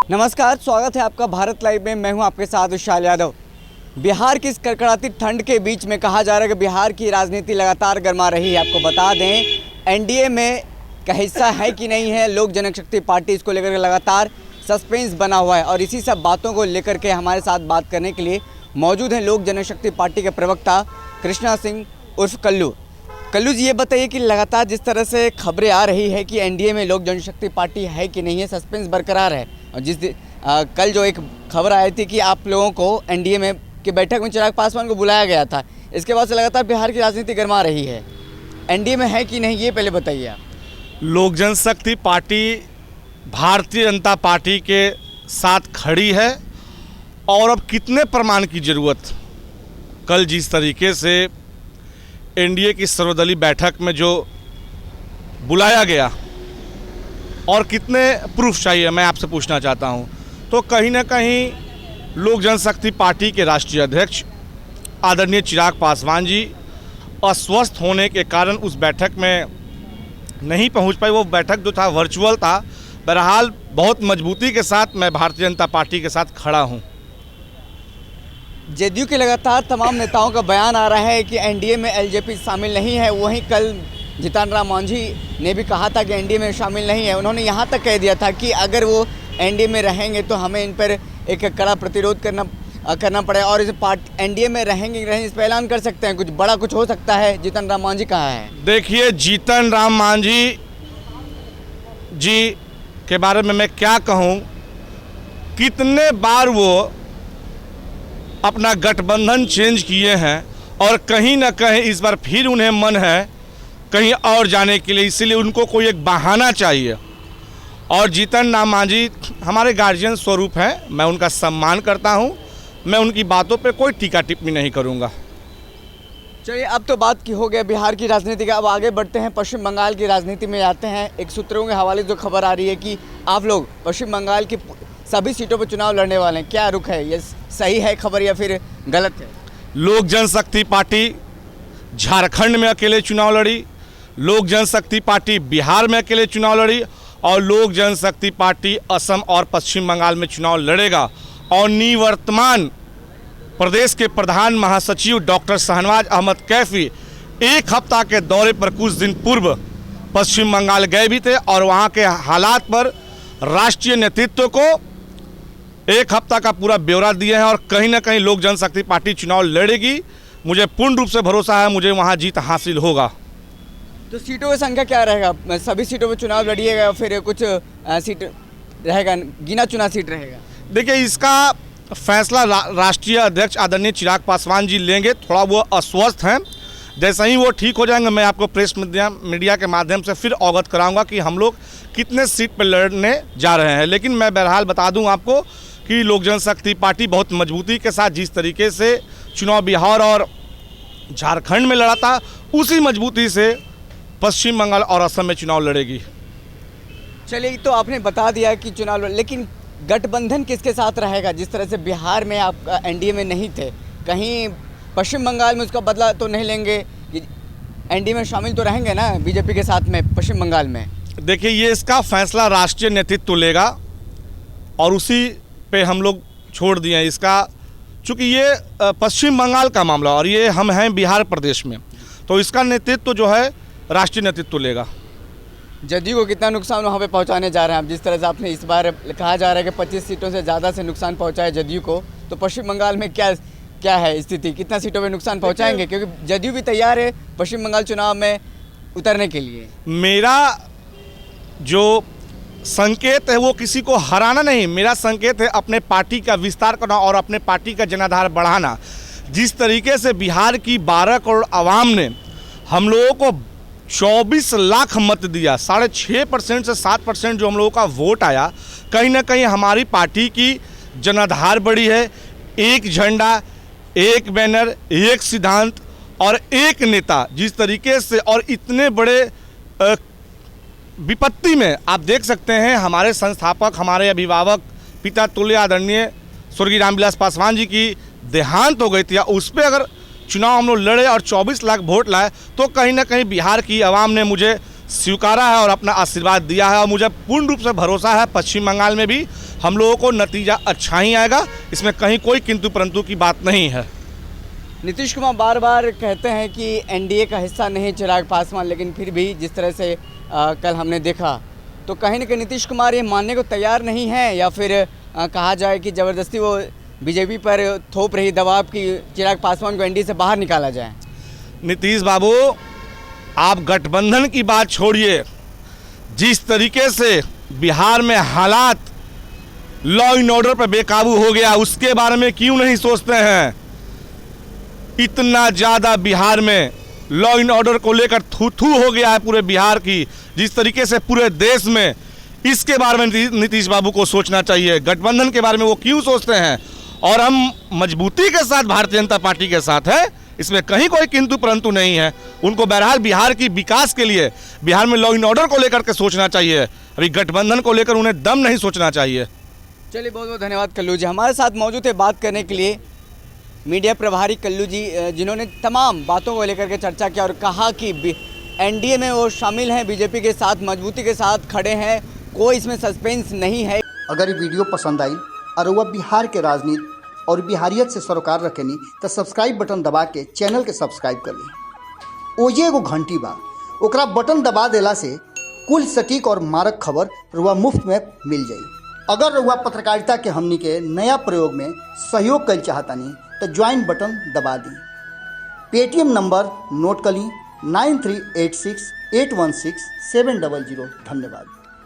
नमस्कार, स्वागत है आपका भारत लाइव में। मैं हूं आपके साथ विशाल यादव। बिहार की इस कड़कड़ाती ठंड के बीच में कहा जा रहा है कि बिहार की राजनीति लगातार गर्मा रही है। आपको बता दें, एनडीए में का हिस्सा है कि नहीं है लोक जनशक्ति पार्टी, इसको लेकर के लगातार सस्पेंस बना हुआ है। और इसी सब बातों को लेकर के हमारे साथ बात करने के लिए मौजूद हैं लोक जनशक्ति पार्टी के प्रवक्ता कृष्णा सिंह उर्फ कल्लू। कल्लू जी, ये बताइए कि लगातार जिस तरह से खबरें आ रही है कि एनडीए में लोक जनशक्ति पार्टी है कि नहीं है, सस्पेंस बरकरार है। और कल जो एक खबर आई थी कि आप लोगों को एनडीए में की बैठक में चिराग पासवान को बुलाया गया था, इसके बाद से लगातार बिहार की राजनीति गर्मा रही है। एनडीए में है कि नहीं, ये पहले बताइए आप। लोक जनशक्ति पार्टी भारतीय जनता पार्टी के साथ खड़ी है और अब कितने प्रमाण की ज़रूरत। कल जिस तरीके से एनडीए की सर्वदलीय बैठक में जो बुलाया गया और कितने प्रूफ चाहिए, मैं आपसे पूछना चाहता हूं। तो कहीं ना कहीं लोक जनशक्ति पार्टी के राष्ट्रीय अध्यक्ष आदरणीय चिराग पासवान जी अस्वस्थ होने के कारण उस बैठक में नहीं पहुंच पाए। वो बैठक जो था वर्चुअल था। बहरहाल बहुत मजबूती के साथ मैं भारतीय जनता पार्टी के साथ खड़ा हूं। जदयू के लगातार तमाम नेताओं का बयान आ रहा है कि एनडीए में एलजेपी शामिल नहीं है। वहीं कल जीतन राम मांझी ने भी कहा था कि एनडीए में शामिल नहीं है। उन्होंने यहाँ तक कह दिया था कि अगर वो एनडीए में रहेंगे तो हमें इन पर एक कड़ा प्रतिरोध करना पड़ेगा और इस एनडीए में रहेंगे इस पर ऐलान कर सकते हैं, कुछ बड़ा कुछ हो सकता है। जीतन राम मांझी कहा है। देखिए, जीतन राम मांझी जी के बारे में मैं क्या कहूँ, कितने बार वो अपना गठबंधन चेंज किए हैं और कहीं ना कहीं इस बार फिर उन्हें मन है कहीं और जाने के लिए, इसीलिए उनको कोई एक बहाना चाहिए। और जीतन राम मांझी हमारे गार्जियन स्वरूप हैं, मैं उनका सम्मान करता हूं, मैं उनकी बातों पे कोई टीका टिप्पणी नहीं करूंगा। चलिए, अब तो बात की हो गया बिहार की राजनीति का। अब आगे बढ़ते हैं, पश्चिम बंगाल की राजनीति में जाते हैं। एक सूत्रों के हवाले जो खबर आ रही है कि आप लोग पश्चिम बंगाल की सभी सीटों पर चुनाव लड़ने वाले हैं, क्या रुख है? ये सही है खबर या फिर गलत है? लोक जनशक्ति पार्टी झारखंड में अकेले चुनाव लड़ी, लोक जनशक्ति पार्टी बिहार में अकेले चुनाव लड़ी और लोक जनशक्ति पार्टी असम और पश्चिम बंगाल में चुनाव लड़ेगा। और निवर्तमान प्रदेश के प्रधान महासचिव डॉक्टर शाहनवाज अहमद कैफी एक हफ्ता के दौरे पर कुछ दिन पूर्व पश्चिम बंगाल गए भी थे और वहाँ के हालात पर राष्ट्रीय नेतृत्व को एक हफ्ता का पूरा ब्यौरा दिए हैं। और कहीं ना कहीं लोक जनशक्ति पार्टी चुनाव लड़ेगी। मुझे पूर्ण रूप से भरोसा है, मुझे वहाँ जीत हासिल होगा। तो सीटों की संख्या क्या रहेगा? सभी सीटों पर चुनाव लड़िएगा या फिर कुछ सीट रहेगा, गिना चुना सीट रहेगा? देखिए, इसका फैसला राष्ट्रीय अध्यक्ष आदरणीय चिराग पासवान जी लेंगे। थोड़ा वो अस्वस्थ हैं, जैसे ही वो ठीक हो जाएंगे मैं आपको प्रेस मीडिया के माध्यम से फिर अवगत कराऊंगा कि हम लोग कितने सीट पर लड़ने जा रहे हैं। लेकिन मैं बहरहाल बता दूं आपको कि लोक जनशक्ति पार्टी बहुत मजबूती के साथ जिस तरीके से चुनाव बिहार और झारखंड में लड़ा था, उसी मजबूती से पश्चिम बंगाल और असम में चुनाव लड़ेगी। चलिए, तो आपने बता दिया कि चुनाव, लेकिन गठबंधन किसके साथ रहेगा? जिस तरह से बिहार में आप एनडीए में नहीं थे, कहीं पश्चिम बंगाल में उसका बदला तो नहीं लेंगे? एनडीए में शामिल तो रहेंगे ना बीजेपी के साथ में पश्चिम बंगाल में? देखिए, ये इसका फैसला राष्ट्रीय नेतृत्व लेगा और उसी पे हम लोग छोड़ दिए हैं इसका, चूँकि ये पश्चिम बंगाल का मामला और ये हम हैं बिहार प्रदेश में, तो इसका नेतृत्व जो है राष्ट्रीय नेतृत्व लेगा। जदयू को कितना नुकसान वहाँ पे पहुँचाने जा रहे हैं आप? जिस तरह से आपने इस बार कहा जा रहा है कि 25 सीटों से ज़्यादा से नुकसान पहुँचाए जदयू को, तो पश्चिम बंगाल में क्या है स्थिति? कितना सीटों पे नुकसान पहुँचाएंगे? क्योंकि जदयू भी तैयार है पश्चिम बंगाल चुनाव में उतरने के लिए। मेरा जो संकेत है वो किसी को हराना नहीं, मेरा संकेत है अपने पार्टी का विस्तार करना और अपने पार्टी का जनाधार बढ़ाना। जिस तरीके से बिहार की 12 करोड़ आवाम ने हम लोगों को 24 लाख मत दिया, 6.5% से 7% जो हम लोगों का वोट आया, कहीं ना कहीं हमारी पार्टी की जनाधार बढ़ी है। एक झंडा, एक बैनर, एक सिद्धांत और एक नेता, जिस तरीके से और इतने बड़े विपत्ति में आप देख सकते हैं हमारे संस्थापक, हमारे अभिभावक, पिता तुल्य आदरणीय स्वर्गीय रामविलास पासवान जी की देहांत हो गई थी। उस पर अगर चुनाव हम लोग लड़े और 24 लाख वोट लाए तो कहीं ना कहीं बिहार की आवाम ने मुझे स्वीकारा है और अपना आशीर्वाद दिया है। और मुझे पूर्ण रूप से भरोसा है पश्चिम बंगाल में भी हम लोगों को नतीजा अच्छा ही आएगा, इसमें कहीं कोई किंतु परंतु की बात नहीं है। नीतीश कुमार बार बार कहते हैं कि एनडीए का हिस्सा नहीं चिराग पासवान, लेकिन फिर भी जिस तरह से कल हमने देखा तो कहीं न कहीं नीतीश कुमार ये मानने को तैयार नहीं है, या फिर कहा जाए कि ज़बरदस्ती वो बीजेपी पर थोप रही दबाव कि चिराग पासवान को एनडीए से बाहर निकाला जाए। नीतीश बाबू, आप गठबंधन की बात छोड़िए, जिस तरीके से बिहार में हालात लॉ एंड ऑर्डर पर बेकाबू हो गया उसके बारे में क्यों नहीं सोचते हैं? इतना ज़्यादा बिहार में लॉ एंड ऑर्डर को लेकर थू हो गया है पूरे बिहार की, जिस तरीके से पूरे देश में, इसके बारे में नीतीश बाबू को सोचना चाहिए। गठबंधन के बारे में वो क्यों सोचते हैं? और हम मजबूती के साथ भारतीय जनता पार्टी के साथ है, इसमें कहीं कोई किंतु परंतु नहीं है। उनको बहरहाल बिहार की विकास के लिए, बिहार में लॉ एंड ऑर्डर को लेकर के सोचना चाहिए, अभी गठबंधन को लेकर उन्हें दम नहीं सोचना चाहिए। चलिए, बहुत बहुत धन्यवाद कल्लू जी, हमारे साथ मौजूद है बात करने के लिए मीडिया प्रभारी कल्लू जी, जिन्होंने तमाम बातों को लेकर के चर्चा किया और कहा कि एनडीए में वो शामिल हैं, बीजेपी के साथ मजबूती के साथ खड़े हैं, कोई इसमें सस्पेंस नहीं है। अगर ये वीडियो पसंद आई और वह बिहार के राजनीति और बिहारियत से सरोकार रखेनी तो सब्सक्राइब बटन दबा के चैनल के सब्सक्राइब कर ली। ओजे एगो घंटी बा, ओकरा बटन दबा देला से कुल सटीक और मारक खबर रुआ मुफ्त में मिल जाई। अगर रुआ पत्रकारिता के हमनी के नया प्रयोग में सहयोग कर चाहतानी तो ज्वाइन बटन दबा दी। पेटीएम नंबर नोट कर ली 9386816700। धन्यवाद।